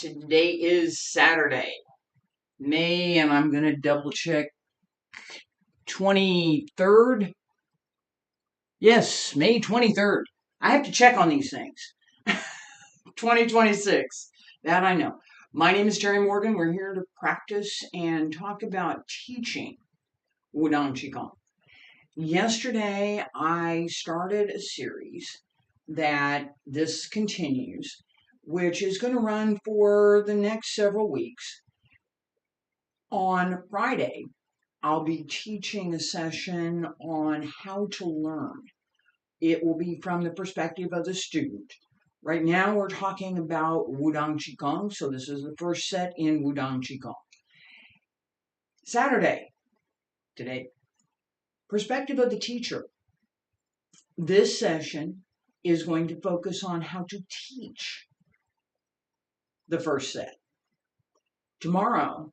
Today is Saturday, May, and I'm going to double check 23rd. Yes, May 23rd. I have to check on these things. 2026. That I know. My name is Terry Morgan. We're here to practice and talk about teaching Wudang Qigong. Yesterday, I started a series that this continues, which is going to run for the next several weeks. On Friday, I'll be teaching a session on how to learn. It will be from the perspective of the student. Right now, we're talking about Wudang Qigong, so this is the first set in Wudang Qigong. Saturday, today, perspective of the teacher. This session is going to focus on how to teach the first set. Tomorrow,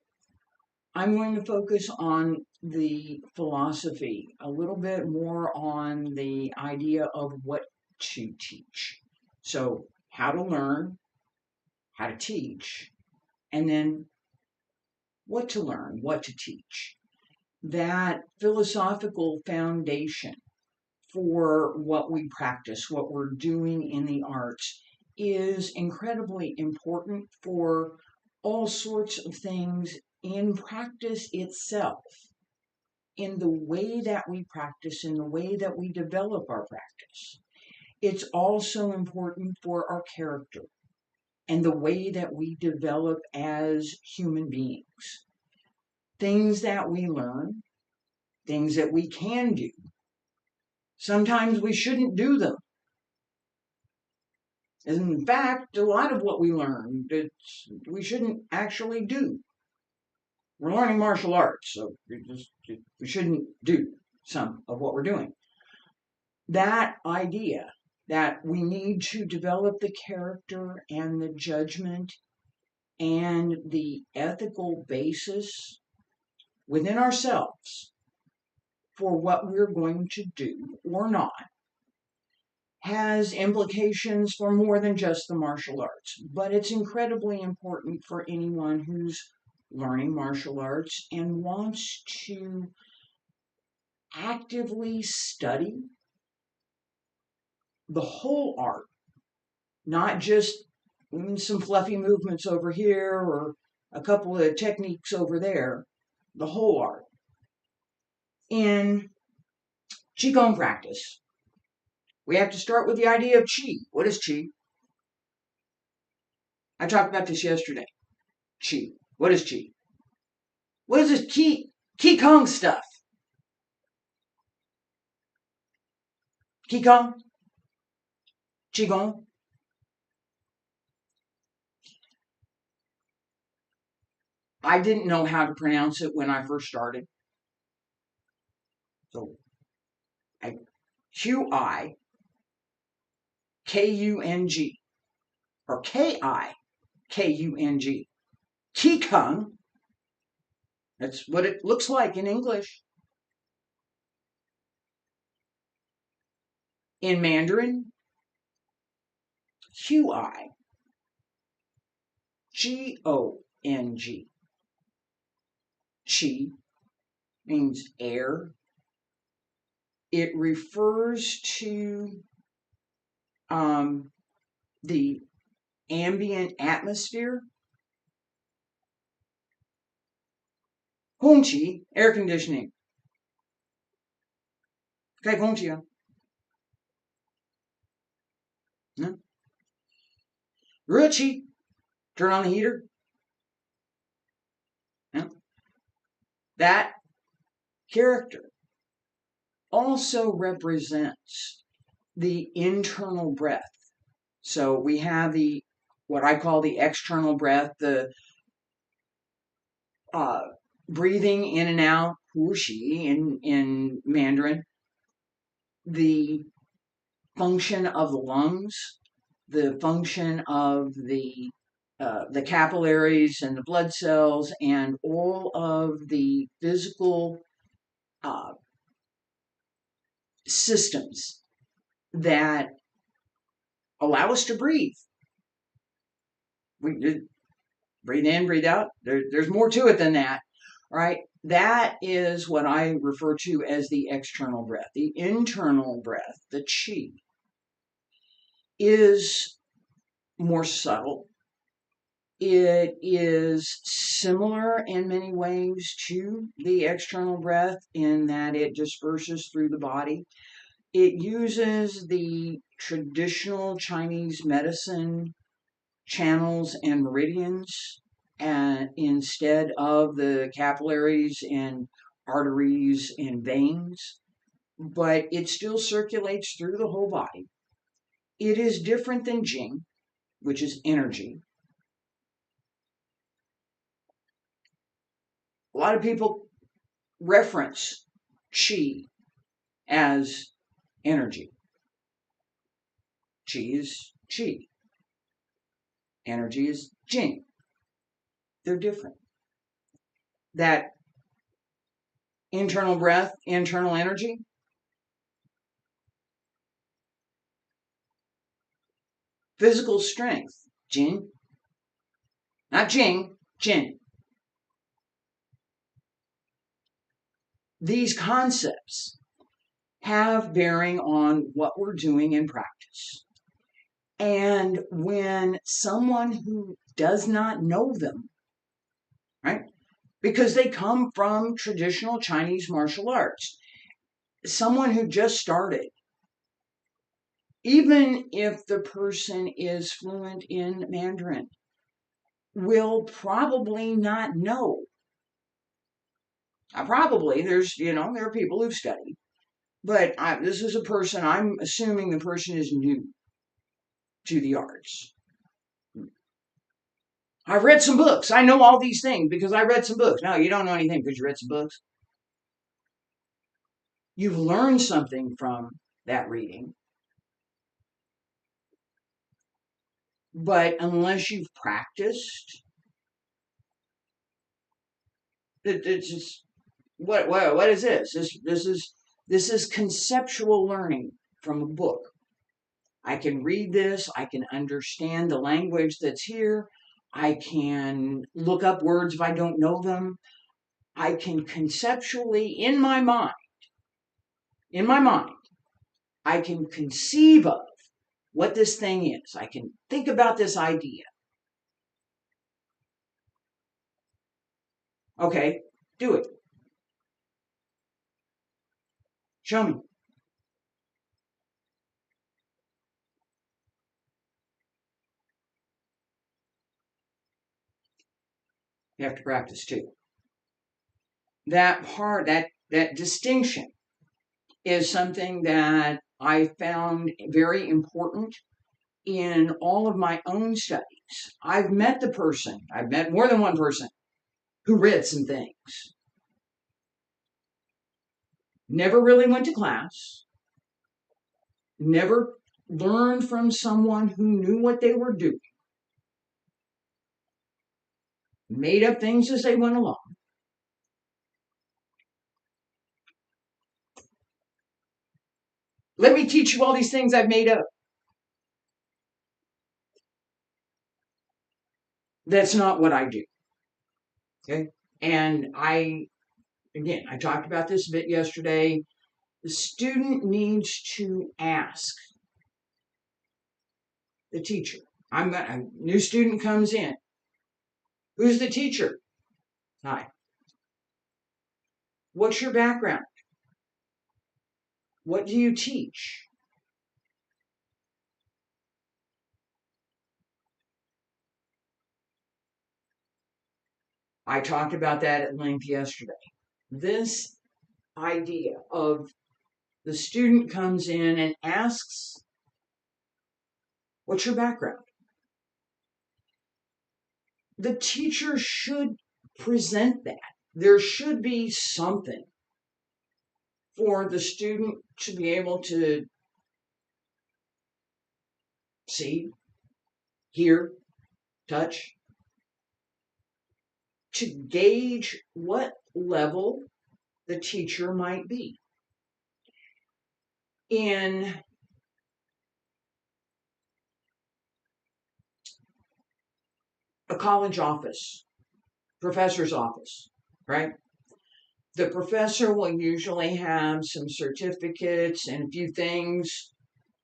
I'm going to focus on the philosophy, a little bit more on the idea of what to teach. So, how to learn, how to teach, and then what to learn, what to teach. That philosophical foundation for what we practice, what we're doing in the arts, is incredibly important for all sorts of things in practice itself, in the way that we practice, in the way that we develop our practice. It's also important for our character and the way that we develop as human beings. Things that we learn, things that we can do. Sometimes we shouldn't do them. In fact, a lot of what we learn, we shouldn't actually do. We're learning martial arts, so we shouldn't do some of what we're doing. That idea that we need to develop the character and the judgment and the ethical basis within ourselves for what we're going to do or not has implications for more than just the martial arts. But it's incredibly important for anyone who's learning martial arts and wants to actively study the whole art, not just some fluffy movements over here or a couple of techniques over there, the whole art. In Qigong practice, we have to start with the idea of Qi. What is Qi? I talked about this yesterday. Qi. What is Qi? What is this Qigong stuff? Qigong? Qigong? I didn't know how to pronounce it when I first started. So, Qi, K-U-N-G, or K-I-K-U-N-G. Qigong, that's what it looks like in English. In Mandarin, Qi, G-O-N-G. Qi means air. It refers to the ambient atmosphere. Hongqi, air conditioning. Okay, Hongqi. Ruqi, turn on the heater. That character also represents the internal breath. So we have what I call the external breath, the breathing in and out, hushi in Mandarin, the function of the lungs, the function of the capillaries and the blood cells, and all of the physical systems that allow us to breathe. Breathe in, breathe out. There's more to it than that. All right. That is what I refer to as the external breath. The internal breath, the qi, is more subtle. It is similar in many ways to the external breath in that it disperses through the body. It uses the traditional Chinese medicine channels and meridians and instead of the capillaries and arteries and veins, but it still circulates through the whole body. It is different than Jing, which is energy. A lot of people reference Qi as energy. Qi is Qi. Energy is Jing. They're different. That internal breath, internal energy, physical strength, Jin. Not Jing, Jin. These concepts have bearing on what we're doing in practice. And when someone who does not know them, right, because they come from traditional Chinese martial arts, someone who just started, even if the person is fluent in Mandarin, will probably not know. Probably, there are people who've studied, but this is a person, I'm assuming the person is new to the arts. I've read some books. I know all these things because I read some books. No, you don't know anything because you read some books. You've learned something from that reading. But unless you've practiced, it's just, what is this? This is conceptual learning from a book. I can read this. I can understand the language that's here. I can look up words if I don't know them. I can conceptually, in my mind, I can conceive of what this thing is. I can think about this idea. Okay, do it. Show me. You have to practice too. That part, that distinction is something that I found very important in all of my own studies. I've met more than one person who read some things. Never really went to class. Never learned from someone who knew what they were doing. Made up things as they went along. Let me teach you all these things I've made up. That's not what I do. Okay? And I talked about this a bit yesterday. The student needs to ask the teacher. A new student comes in. Who's the teacher? Hi. What's your background? What do you teach? I talked about that at length yesterday. This idea of the student comes in and asks, what's your background? The teacher should present that. There should be something for the student to be able to see, hear, touch, to gauge what level the teacher might be. In a college office, professor's office, right? The professor will usually have some certificates and a few things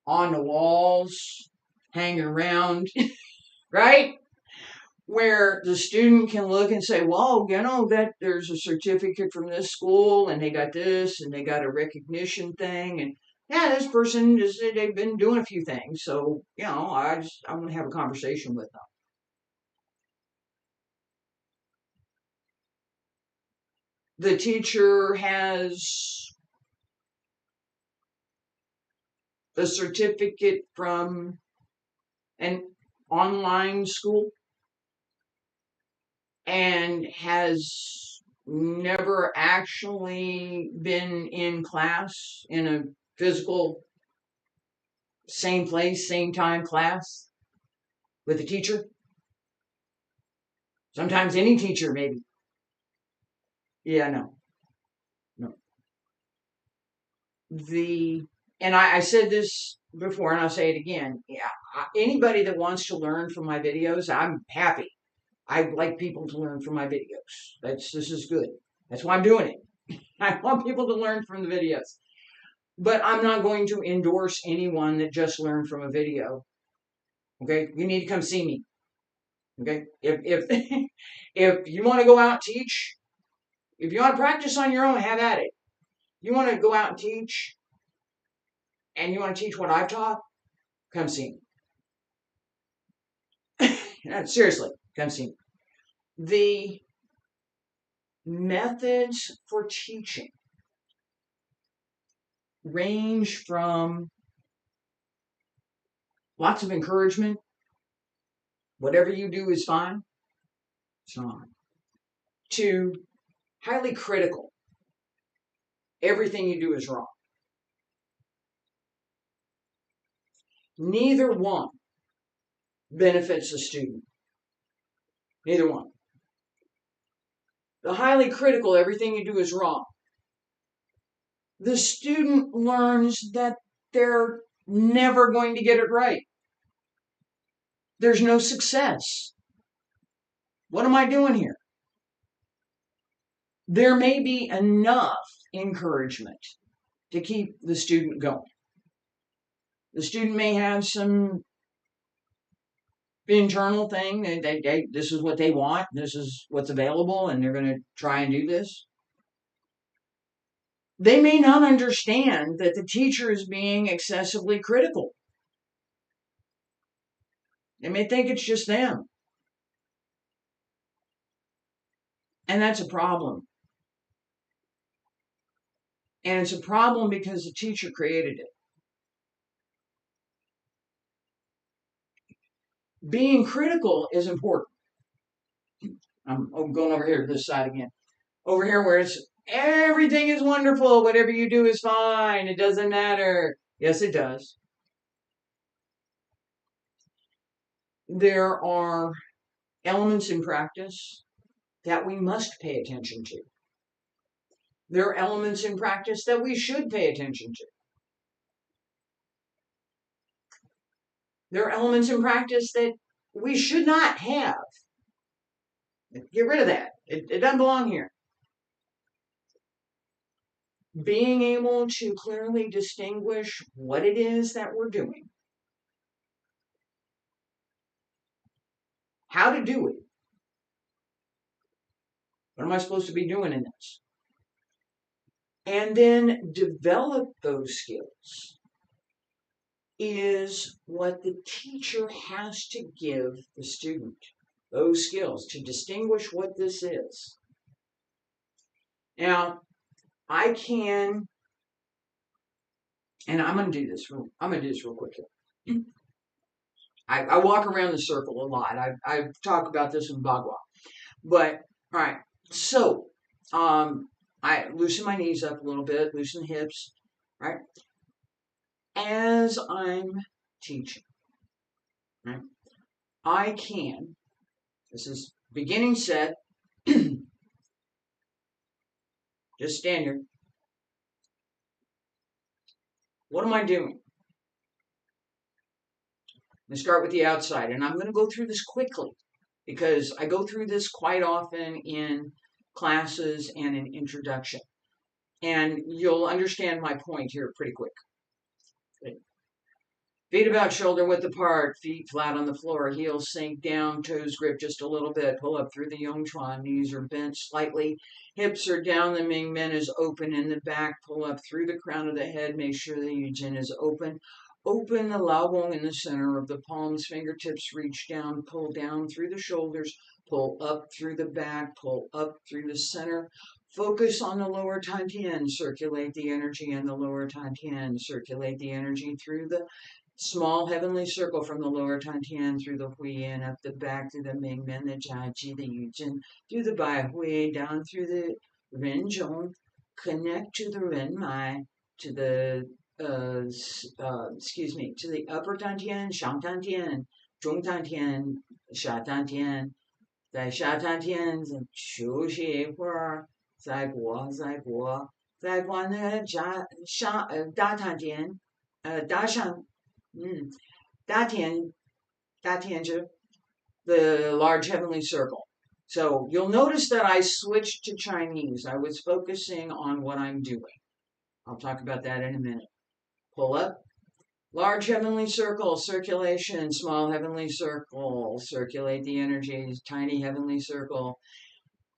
on the walls, hanging around, right? Where the student can look and say, well, that there's a certificate from this school and they got this and they got a recognition thing. And yeah, this person they've been doing a few things. So, I want to have a conversation with them. The teacher has the certificate from an online school and has never actually been in class in a physical, same place, same time class with a teacher. Sometimes any teacher, maybe. Yeah, no. And I said this before and I'll say it again. Yeah, anybody that wants to learn from my videos, I'm happy. I like people to learn from my videos. This is good. That's why I'm doing it. I want people to learn from the videos. But I'm not going to endorse anyone that just learned from a video. Okay? You need to come see me. Okay? If if you want to go out and teach, if you want to practice on your own, have at it. You want to go out and teach, and you want to teach what I've taught, come see me. Seriously, come see me. The methods for teaching range from lots of encouragement. Whatever you do is fine. It's not. To highly critical. Everything you do is wrong. Neither one benefits the student. Neither one. The highly critical, everything you do is wrong. The student learns that they're never going to get it right. There's no success. What am I doing here? There may be enough encouragement to keep the student going. The student may have some internal thing. This is what they want. This is what's available, and they're going to try and do this. They may not understand that the teacher is being excessively critical. They may think it's just them. And that's a problem. And it's a problem because the teacher created it. Being critical is important. I'm going over here to this side again. Over here where it's everything is wonderful. Whatever you do is fine. It doesn't matter. Yes, it does. There are elements in practice that we must pay attention to. There are elements in practice that we should pay attention to. There are elements in practice that we should not have. Get rid of that. It doesn't belong here. Being able to clearly distinguish what it is that we're doing, how to do it. What am I supposed to be doing in this? And then develop those skills is what the teacher has to give the student. Those skills to distinguish what this is. Now, I can, and I'm going to do this real quick here. I walk around the circle a lot. I've talked about this in Bhagwan. But, all right, so I loosen my knees up a little bit, loosen the hips, right? As I'm teaching, right, I can, this is beginning set, just stand here. What am I doing? I'm going to start with the outside, and I'm going to go through this quickly. because I go through this quite often in classes and in introduction. And you'll understand my point here pretty quick. Feet about shoulder width apart, feet flat on the floor, heels sink down, toes grip just a little bit, pull up through the Yongchuan, knees are bent slightly, hips are down, the Mingmen is open in the back, pull up through the crown of the head, make sure the Yujin is open. Open the Laogong in the center of the palms, fingertips reach down, pull down through the shoulders, pull up through the back, pull up through the center. Focus on the lower Tantian, circulate the energy in the lower Tantian, circulate the energy through the small heavenly circle from the lower Tantian through the Hui and up the back through the Mingmen, the Jiaji, the Yujin, through the Bai Hui, down through the Renzhong, connect to the Renmai, to the to the upper Tantian, Shang Tantian, Zhong Tantian, Sha Tantian, 在下丹田休息一会儿，再过，那个大丹田，大上，大田就 the large heavenly circle. So you'll notice that I switched to Chinese. I was focusing on what I'm doing. I'll talk about that in a minute. Pull up. Large heavenly circle, circulation, small heavenly circle, circulate the energies, tiny heavenly circle,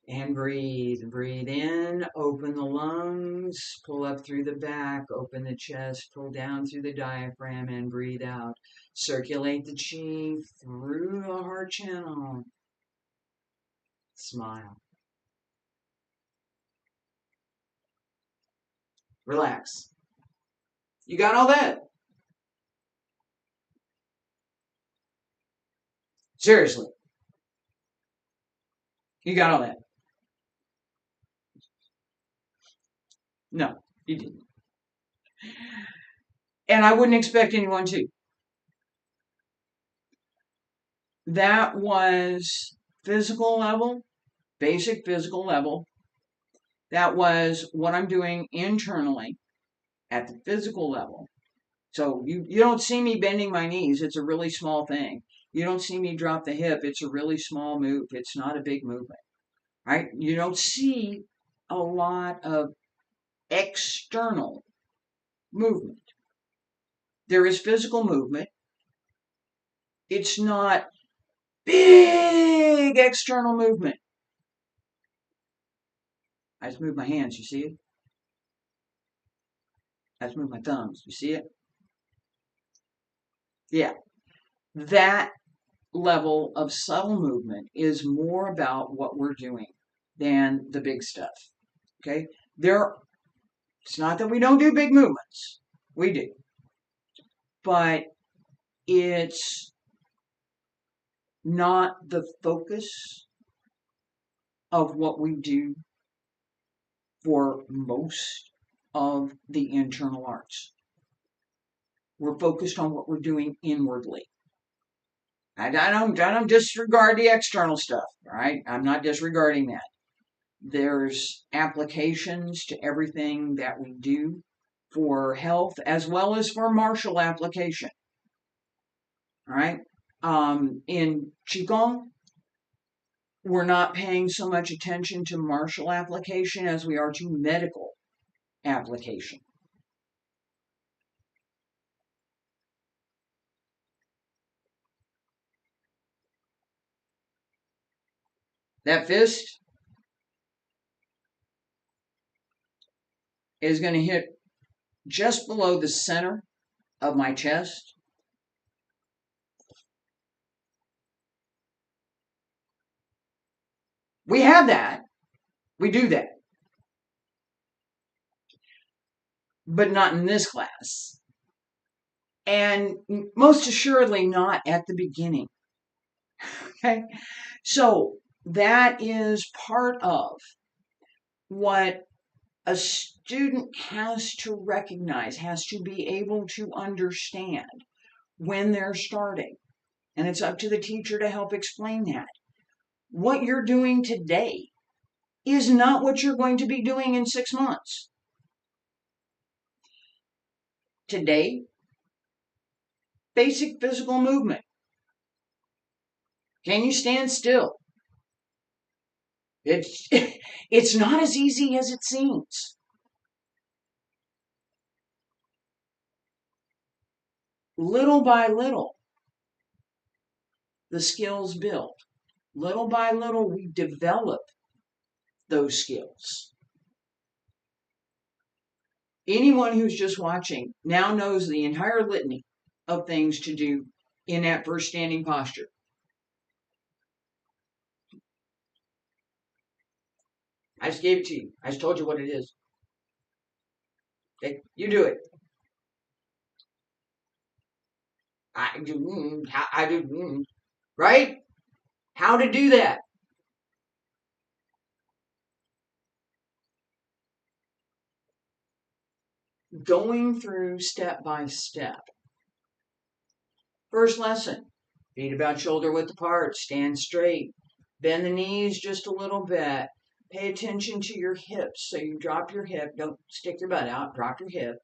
and breathe. Breathe in, open the lungs, pull up through the back, open the chest, pull down through the diaphragm, and breathe out. Circulate the chi through the heart channel. Smile. Relax. You got all that? Seriously. You got all that? No, you didn't. And I wouldn't expect anyone to. That was physical level, basic physical level. That was what I'm doing internally at the physical level. So you don't see me bending my knees. It's a really small thing. You don't see me drop the hip. It's a really small move. It's not a big movement. Right? You don't see a lot of external movement. There is physical movement. It's not big external movement. I just move my hands, you see it? I just move my thumbs, you see it? Yeah. That level of subtle movement is more about what we're doing than the big stuff. Okay? It's not that we don't do big movements. We do. But it's not the focus of what we do for most of the internal arts. We're focused on what we're doing inwardly. I don't disregard the external stuff, right? I'm not disregarding that. There's applications to everything that we do for health as well as for martial application. All right? In Qigong, we're not paying so much attention to martial application as we are to medical application. That fist is going to hit just below the center of my chest. We have that. We do that. But not in this class. And most assuredly not at the beginning. Okay? So that is part of what a student has to recognize, has to be able to understand when they're starting. And it's up to the teacher to help explain that. What you're doing today is not what you're going to be doing in 6 months. Today, basic physical movement. Can you stand still? It's not as easy as it seems. Little by little, the skills build. Little by little, we develop those skills. Anyone who's just watching now knows the entire litany of things to do in that first standing posture. I just gave it to you. I just told you what it is. Okay, you do it. I do, right? How to do that? Going through step by step. First lesson, feet about shoulder width apart, stand straight, bend the knees just a little bit, pay attention to your hips. So you drop your hip, don't stick your butt out, drop your hip,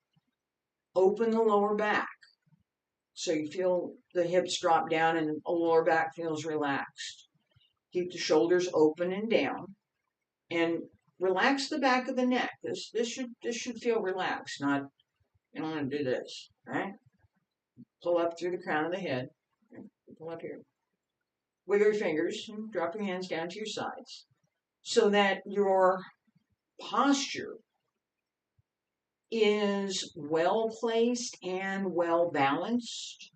open the lower back. So you feel the hips drop down and the lower back feels relaxed. Keep the shoulders open and down, and relax the back of the neck. This should feel relaxed, not, you don't want to do this, right? Pull up through the crown of the head. Pull up here. Wiggle your fingers and drop your hands down to your sides so that your posture is well placed and well balanced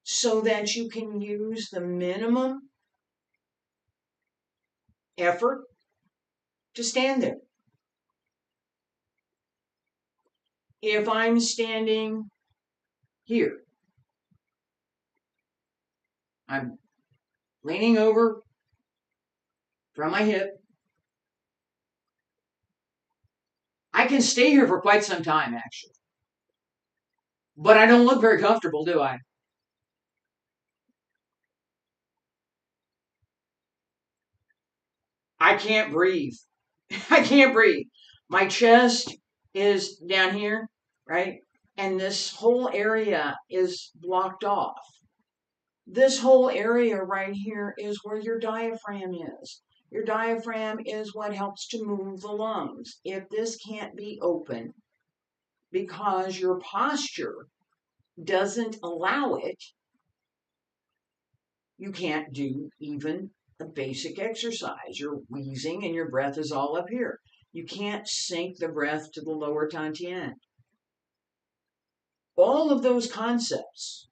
so that you can use the minimum effort to stand there. If I'm standing here, I'm leaning over from my hip. I can stay here for quite some time, actually. But I don't look very comfortable, do I? I can't breathe. I can't breathe. My chest is down here, right? And this whole area is blocked off. This whole area right here is where your diaphragm is. Your diaphragm is what helps to move the lungs. If this can't be open because your posture doesn't allow it, you can't do even a basic exercise. You're wheezing and your breath is all up here. You can't sink the breath to the lower dantian. All of those concepts,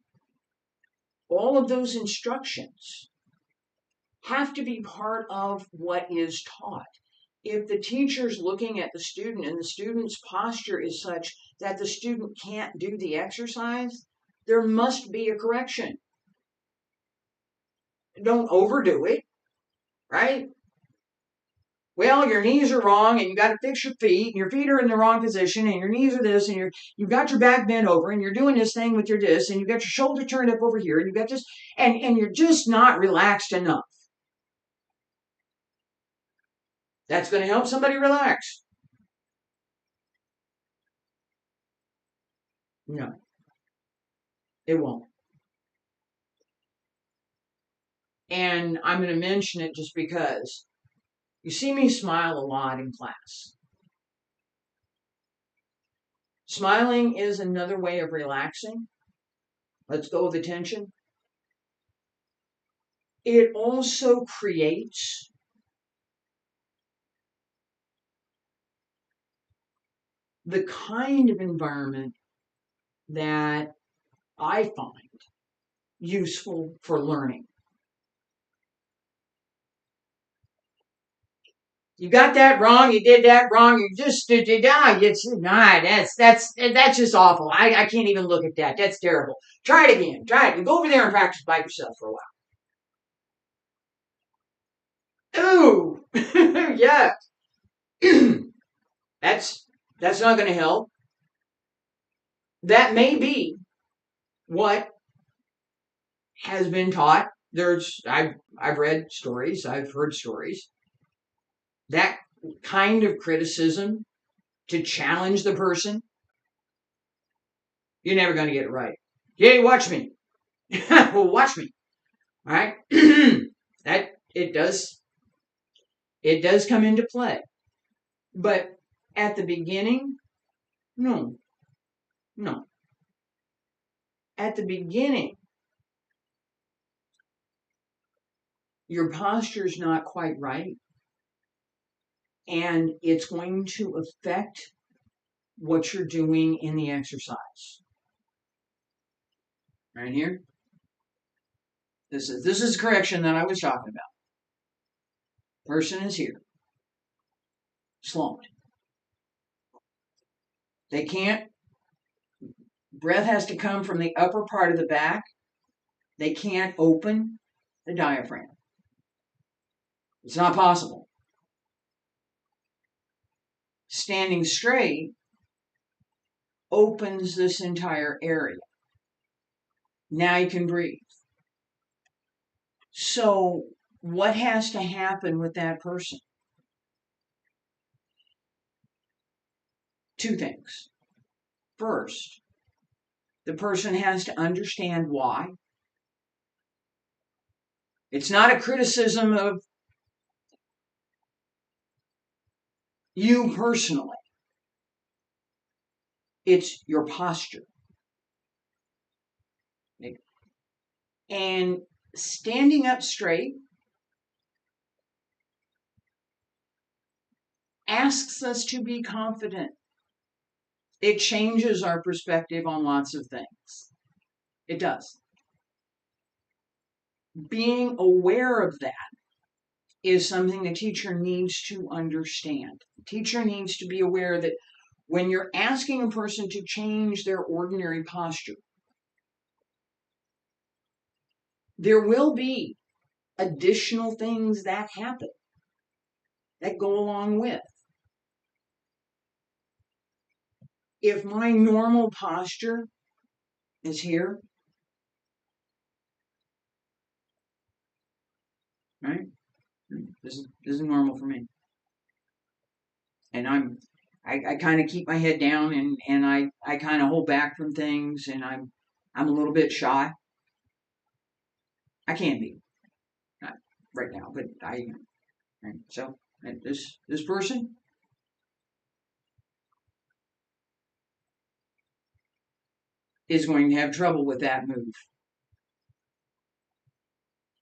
all of those instructions have to be part of what is taught. If the teacher's looking at the student and the student's posture is such that the student can't do the exercise, there must be a correction. Don't overdo it, right? Well, your knees are wrong and you got to fix your feet and your feet are in the wrong position and your knees are this and you've got your back bent over and you're doing this thing with your this and you've got your shoulder turned up over here and you've got this and you're just not relaxed enough. That's going to help somebody relax. No, it won't. And I'm going to mention it just because you see me smile a lot in class. Smiling is another way of relaxing. Let's go with the tension. It also creates the kind of environment that I find useful for learning. You got that wrong. You did that wrong. You just did that. It's not. That's just awful. I can't even look at that. That's terrible. Try it again. Try it. Go over there and practice by yourself for a while. Ooh, yeah. that's not going to help. That may be what has been taught. I've read stories. I've heard stories. That kind of criticism to challenge the person, you're never going to get it right. Yay, watch me. Well, watch me. All right? That it does come into play. But at the beginning, no. At the beginning, your posture is not quite right, and it's going to affect what you're doing in the exercise. Right here. This is correction that I was talking about. Person is here. Slumped. They can't. Breath has to come from the upper part of the back. They can't open the diaphragm. It's not possible. Standing straight opens this entire area. Now you can breathe. So what has to happen with that person? Two things. First, the person has to understand why. It's not a criticism of you personally. It's your posture. And standing up straight asks us to be confident. It changes our perspective on lots of things. It does. Being aware of that is something the teacher needs to understand. The teacher needs to be aware that when you're asking a person to change their ordinary posture, there will be additional things that happen that go along with. If my normal posture is here, right? This is normal for me. And I kind of keep my head down and I kind of hold back from things, and I'm a little bit shy. I can be. Not right now, but I am. Right? So this person is going to have trouble with that move.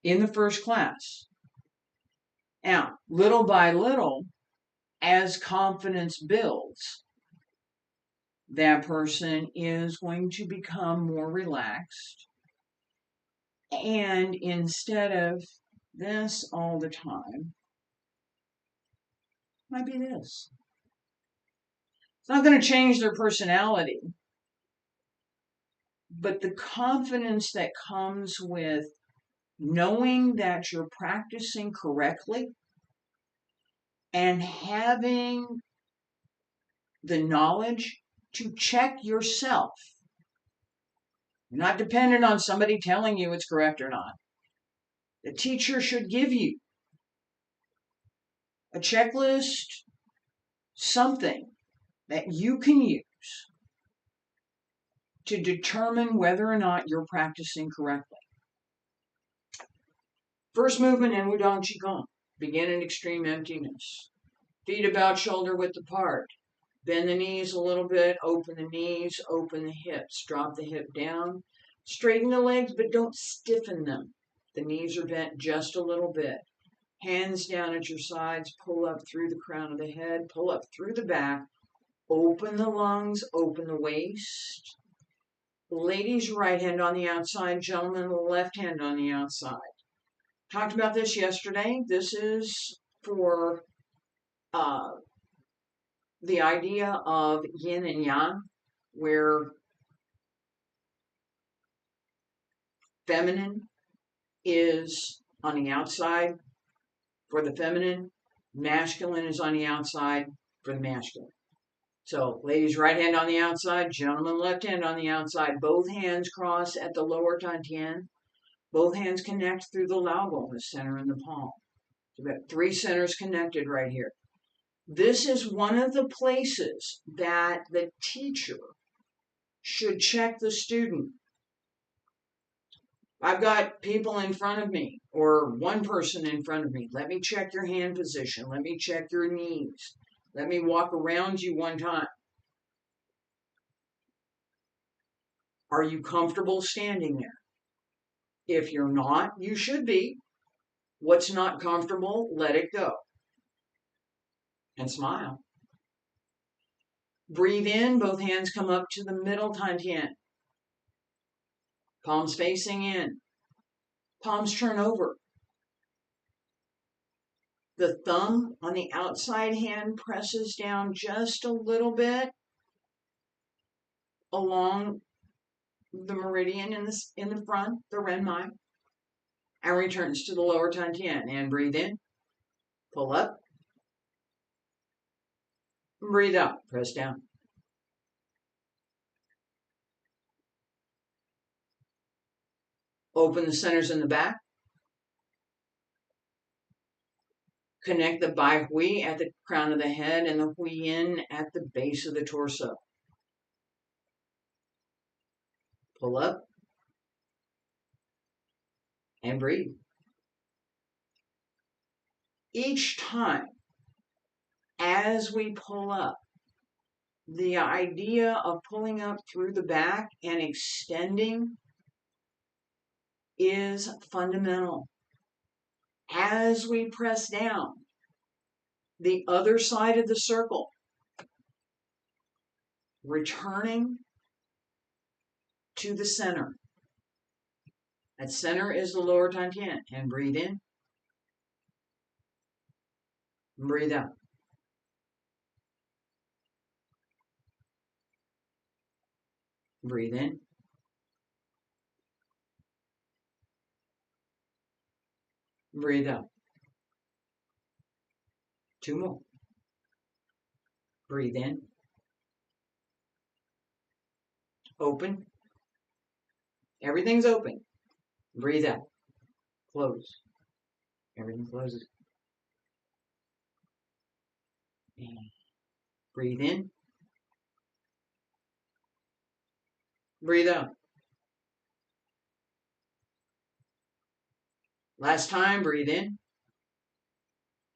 In the first class. Now, little by little, as confidence builds, that person is going to become more relaxed. And instead of this all the time, might be this. It's not going to change their personality, but the confidence that comes with knowing that you're practicing correctly and having the knowledge to check yourself. You're not dependent on somebody telling you it's correct or not. The teacher should give you a checklist, something that you can use to determine whether or not you're practicing correctly. First movement in Wudang Qigong. Begin in extreme emptiness. Feet about shoulder width apart. Bend the knees a little bit, open the knees, open the hips. Drop the hip down. Straighten the legs, but don't stiffen them. The knees are bent just a little bit. Hands down at your sides, pull up through the crown of the head, pull up through the back, open the lungs, open the waist. Ladies, right hand on the outside, gentlemen, left hand on the outside. Talked about this yesterday. This is for the idea of yin and yang, where feminine is on the outside for the feminine, masculine is on the outside for the masculine. So, ladies, right hand on the outside, gentlemen, left hand on the outside. Both hands cross at the lower dantian. Both hands connect through the lao bone, the center and the palm. So we've got three centers connected right here. This is one of the places that the teacher should check the student. I've got people in front of me or one person in front of me. Let me check your hand position. Let me check your knees. Let me walk around you one time. Are you comfortable standing there? If you're not, you should be. What's not comfortable, let it go. And smile. Breathe in, both hands come up to the middle Tantien. Palms facing in. Palms turn over. The thumb on the outside hand presses down just a little bit along the meridian in the front, the renmai, and returns to the lower Tantien. And breathe in, pull up, breathe out, press down. Open the centers in the back. Connect the Bai Hui at the crown of the head and the Hui Yin at the base of the torso. Pull up and breathe. Each time as we pull up, the idea of pulling up through the back and extending is fundamental. As we press down, the other side of the circle, returning to the center. That center is the lower Tantien. And breathe in. Breathe out. Breathe in. Breathe out. 2 more. Breathe in. Open. Everything's open. Breathe out. Close. Everything closes. And breathe in. Breathe out. Last time, breathe in.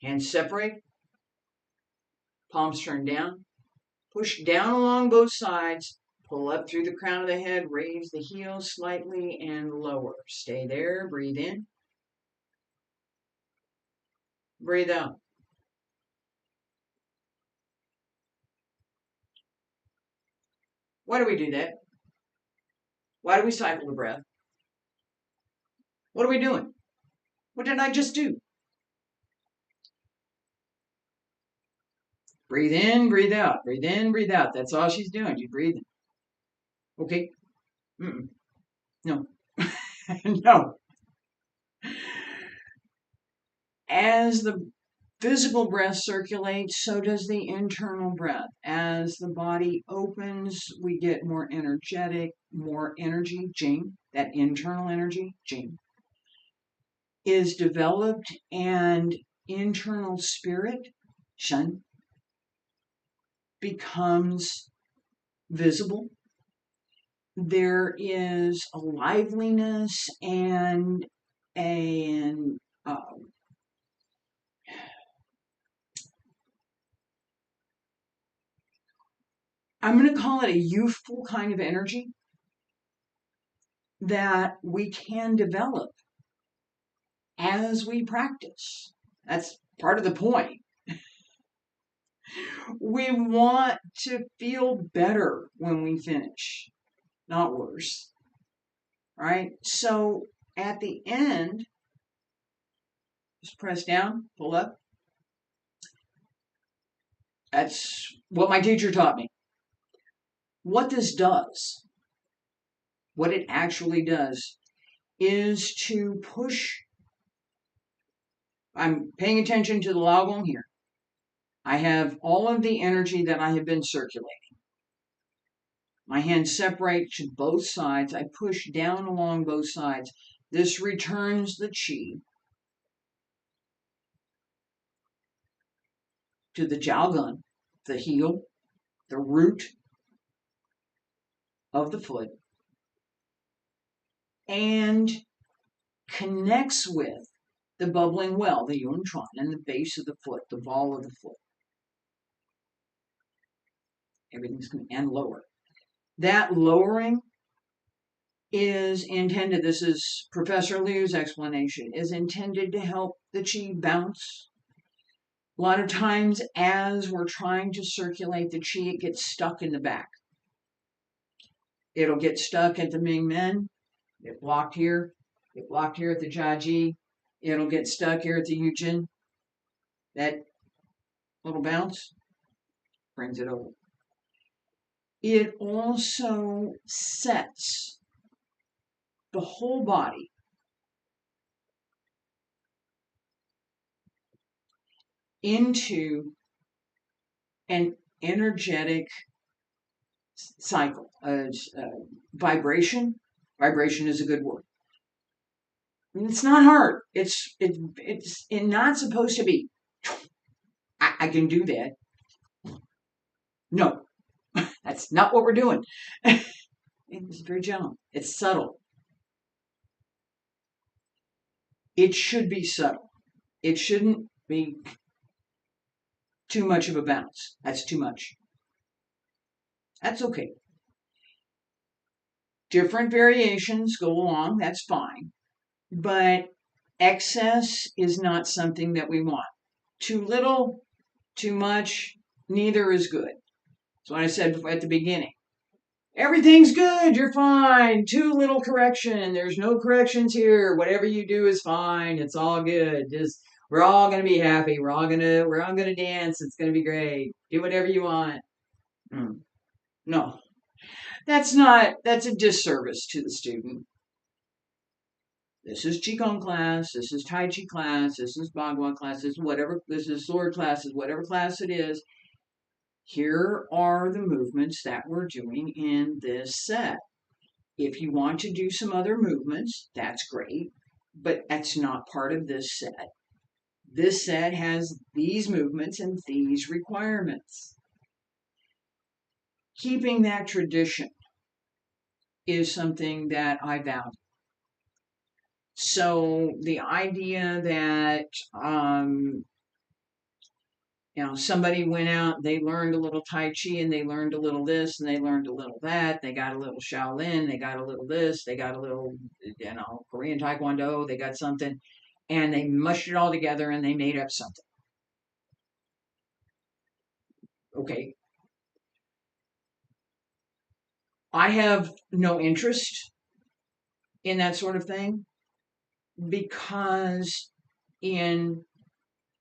Hands separate. Palms turn down. Push down along both sides. Pull up through the crown of the head. Raise the heels slightly and lower. Stay there. Breathe in. Breathe out. Why do we do that? Why do we cycle the breath? What are we doing? What did I just do? Breathe in, breathe out. Breathe in, breathe out. That's all she's doing. She's breathing. Okay. No. No. As the physical breath circulates, so does the internal breath. As the body opens, we get more energetic, more energy, Jing, that internal energy, Jing, is developed, and internal spirit, Shen, becomes visible. There is a liveliness and I'm going to call it a youthful kind of energy that we can develop as we practice. That's part of the point. We want to feel better when we finish, not worse. Right? So at the end, just press down, pull up. That's what my teacher taught me. What this does, what it actually does, is to push. I'm paying attention to the Laogong here. I have all of the energy that I have been circulating. My hands separate to both sides. I push down along both sides. This returns the qi to the jiaogun, the heel, the root of the foot, and connects with the bubbling well, the yuan-chuan, and the base of the foot, the ball of the foot. Everything's going to end lower. That lowering is intended, this is Professor Liu's explanation, is intended to help the qi bounce. A lot of times as we're trying to circulate the qi, it gets stuck in the back. It'll get stuck at the Ming Men, get blocked here, get blocked here at the Jiaji. It'll get stuck here at the Yujin. That little bounce brings it over. It also sets the whole body into an energetic cycle, vibration. Vibration is a good word. It's not hard. It's not supposed to be. I can do that. No, that's not what we're doing. It's very gentle. It's subtle. It should be subtle. It shouldn't be too much of a bounce. That's too much. That's okay. Different variations go along. That's fine. But excess is not something that we want. Too little, too much, neither is good. That's what I said at the beginning. Everything's good, you're fine. Too little correction. There's no corrections here. Whatever you do is fine. It's all good. Just we're all gonna be happy. We're all gonna dance. It's gonna be great. Do whatever you want. No. That's a disservice to the student. This is Qigong class, this is Tai Chi class, this is Bagua class, this is sword classes, whatever class it is. Here are the movements that we're doing in this set. If you want to do some other movements, that's great, but that's not part of this set. This set has these movements and these requirements. Keeping that tradition is something that I value. So the idea that, somebody went out, they learned a little Tai Chi and they learned a little this and they learned a little that, they got a little Shaolin, they got a little this, they got a little, Korean Taekwondo, they got something, and they mushed it all together and they made up something. Okay. I have no interest in that sort of thing because in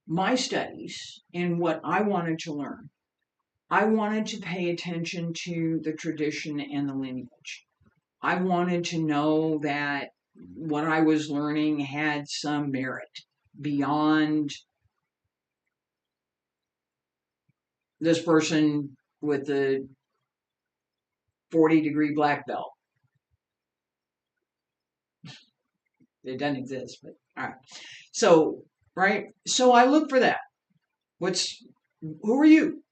my studies, in what I wanted to learn, I wanted to pay attention to the tradition and the lineage. I wanted to know that what I was learning had some merit beyond this person with the 40-degree black belt. It doesn't exist, but all right. So, right? So I look for that. Who are you?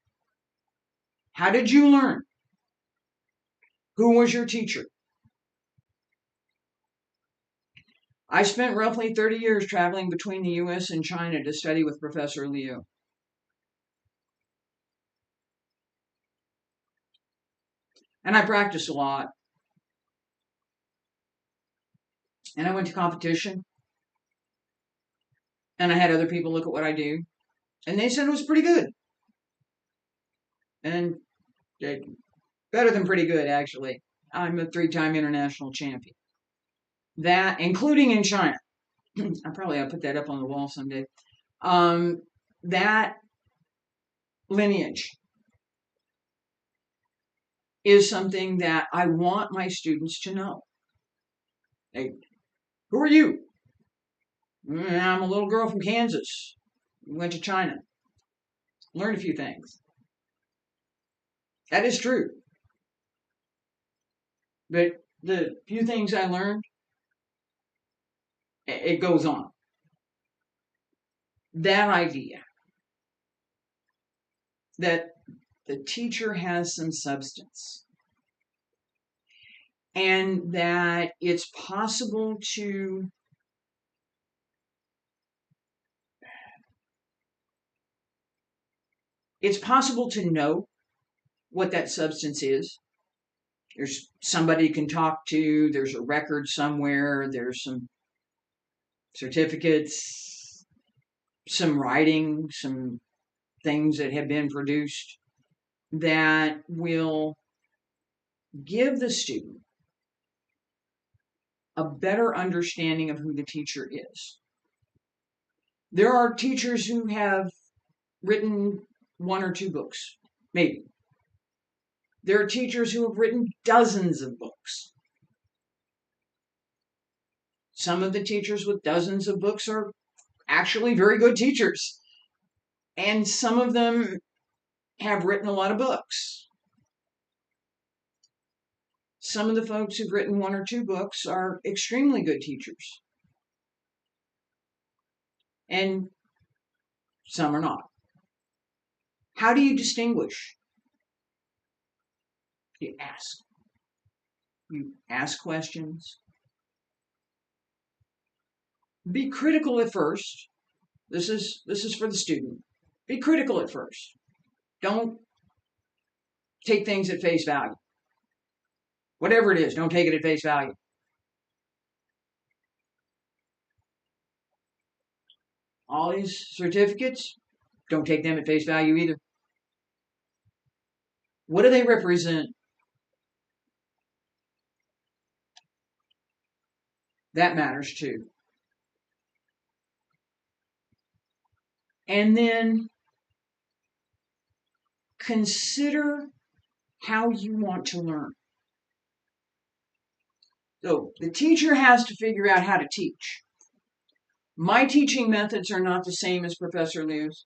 How did you learn? Who was your teacher? I spent roughly 30 years traveling between the U.S. and China to study with Professor Liu. And I practiced a lot. And I went to competition. And I had other people look at what I do. And they said it was pretty good. And better than pretty good, actually. I'm a 3-time international champion. That, including in China. I probably ought to put that up on the wall someday. That lineage is something that I want my students to know. Hey, who are you? I'm a little girl from Kansas. Went to China. Learned a few things. That is true. But the few things I learned, it goes on. That idea that the teacher has some substance and that it's possible to It's possible to know what that substance is. There's somebody you can talk to, there's a record somewhere, there's some certificates, some writing, some things that have been produced that will give the student a better understanding of who the teacher is. There are teachers who have written 1 or 2 books, maybe. There are teachers who have written dozens of books. Some of the teachers with dozens of books are actually very good teachers. And some of them have written a lot of books. Some of the folks who've written 1 or 2 books are extremely good teachers. And some are not. How do you distinguish? You ask. You ask questions. Be critical at first. This is for the student. Be critical at first. Don't take things at face value. Whatever it is, don't take it at face value. All these certificates, don't take them at face value either. What do they represent? That matters too. And then consider how you want to learn. So the teacher has to figure out how to teach. My teaching methods are not the same as Professor Liu's.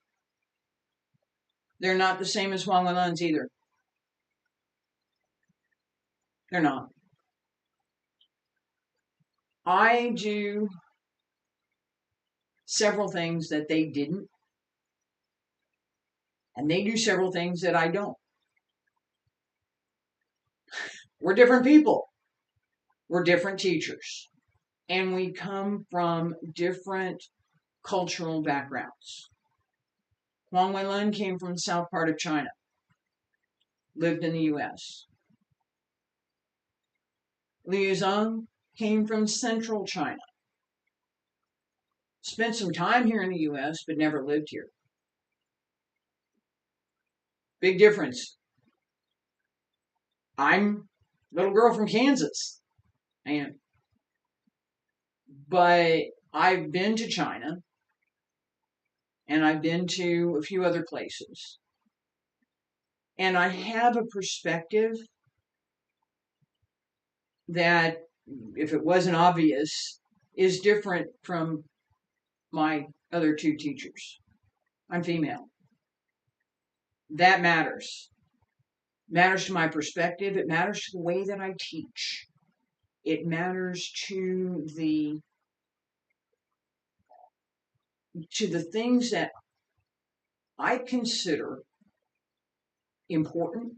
They're not the same as Huang Wenlun's either. They're not. I do several things that they didn't, and they do several things that I don't. We're different people. We're different teachers. And we come from different cultural backgrounds. Huang Wenlun came from the south part of China, lived in the U.S. Liu Zhang came from central China, spent some time here in the U.S., but never lived here. Big difference. I'm a little girl from Kansas. I am. But I've been to China, and I've been to a few other places. And I have a perspective that, if it wasn't obvious, is different from my other 2 teachers. I'm female. That matters. It matters to my perspective. It matters to the way that I teach. It matters to the things that I consider important.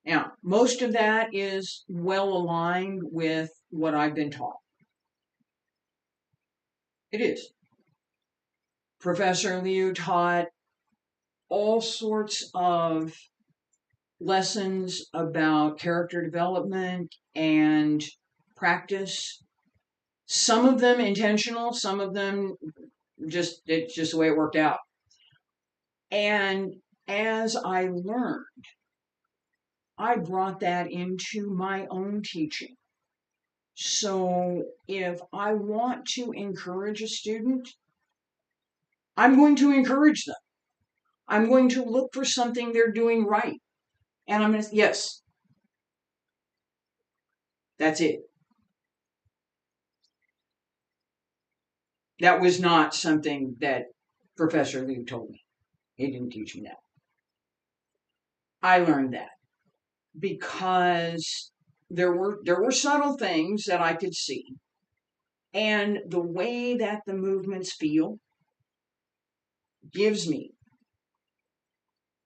Now, most of that is well aligned with what I've been taught. It is. Professor Liu taught all sorts of lessons about character development and practice. Some of them intentional, some of them it's just the way it worked out. And as I learned, I brought that into my own teaching. So if I want to encourage a student, I'm going to encourage them. I'm going to look for something they're doing right. And I'm going to, yes, that's it. That was not something that Professor Liu told me. He didn't teach me that. I learned that because there were subtle things that I could see. And the way that the movements feel gives me,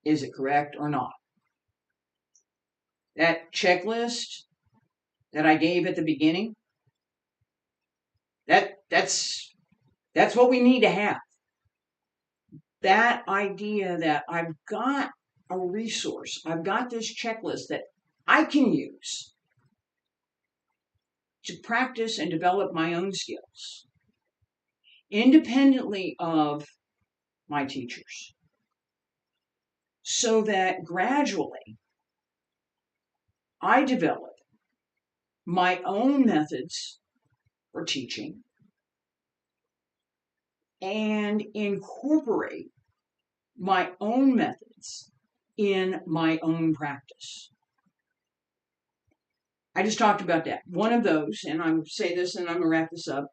is it correct or not? That checklist that I gave at the beginning, that's what we need to have. that idea that I've got a resource, I've got this checklist that I can use to practice and develop my own skills independently of my teachers, so that gradually I develop my own methods for teaching and incorporate my own methods in my own practice. I just talked about that. One of those, and I'm going to say this and I'm going to wrap this up.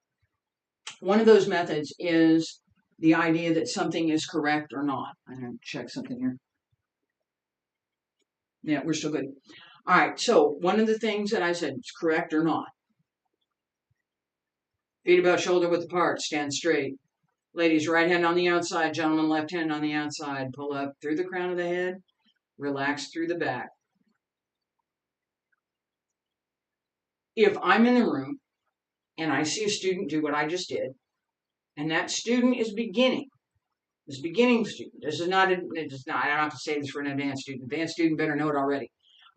One of those methods is the idea that something is correct or not. I'm going to check something here. Yeah, we're still good. All right, so one of the things that I said is correct or not. Feet about shoulder width apart, stand straight. Ladies, right hand on the outside, gentlemen, left hand on the outside. Pull up through the crown of the head, relax through the back. If I'm in the room and I see a student do what I just did, and that student is beginning, this beginning student, this is not, I don't have to say this for an advanced student. Advanced student better know it already.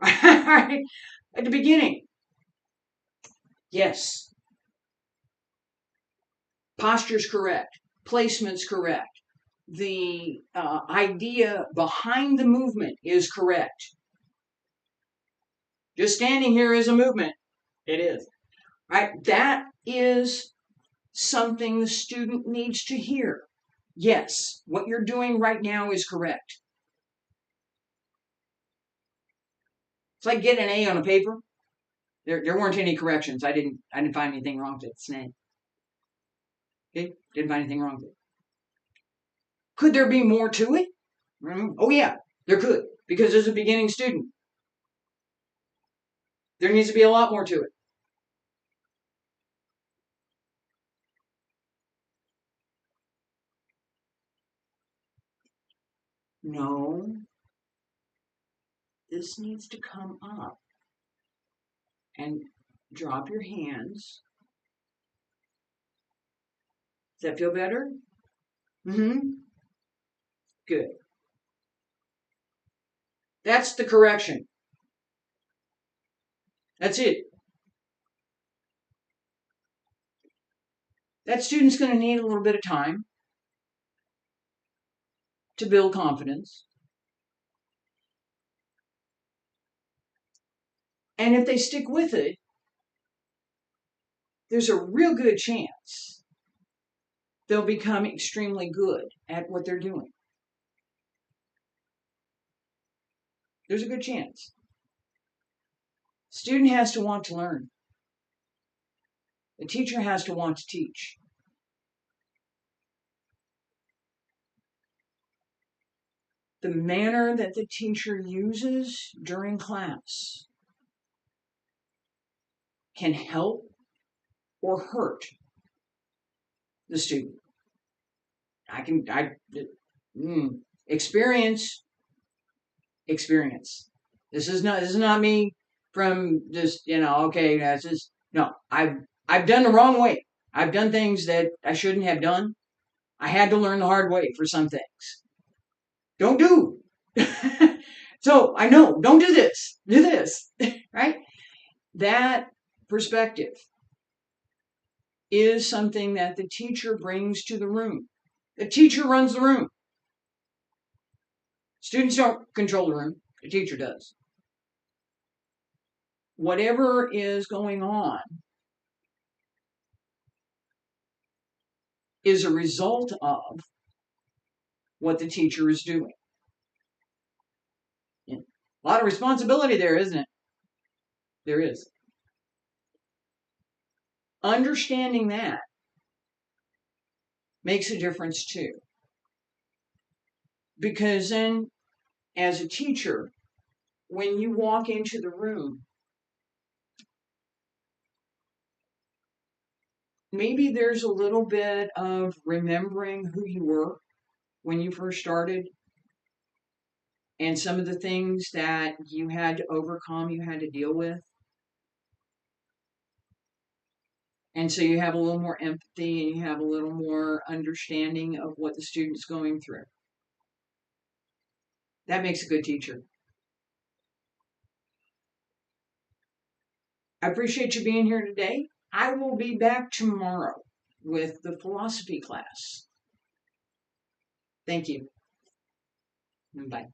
All right? At the beginning, yes, posture's correct, placement's correct, the idea behind the movement is correct. Just standing here is a movement. It is. Right? That is something the student needs to hear. Yes, what you're doing right now is correct. It's like getting an A on a paper. There weren't any corrections. I didn't find anything wrong with it. Snake. Okay? Didn't find anything wrong with it. Could there be more to it? Oh yeah, there could. Because as a beginning student, there needs to be a lot more to it. No, this needs to come up. And drop your hands. Does that feel better? Mm-hmm. Good. That's the correction. That's it. That student's going to need a little bit of time to build confidence. And if they stick with it, there's a real good chance they'll become extremely good at what they're doing. There's a good chance. Student has to want to learn. The teacher has to want to teach. The manner that the teacher uses during class can help or hurt the student. Experience. This is not me from just, okay, that's just, no, I've done the wrong way. I've done things that I shouldn't have done. I had to learn the hard way for some things. Don't do. So I know, don't do this. Do this, right? That perspective is something that the teacher brings to the room. The teacher runs the room. Students don't control the room. The teacher does. Whatever is going on is a result of what the teacher is doing. A lot of responsibility there, isn't it? There is. Understanding that makes a difference too. Because then, as a teacher, when you walk into the room, maybe there's a little bit of remembering who you were when you first started and some of the things that you had to overcome, you had to deal with. And so you have a little more empathy and you have a little more understanding of what the student's going through. That makes a good teacher. I appreciate you being here today. I will be back tomorrow with the philosophy class. Thank you. Bye.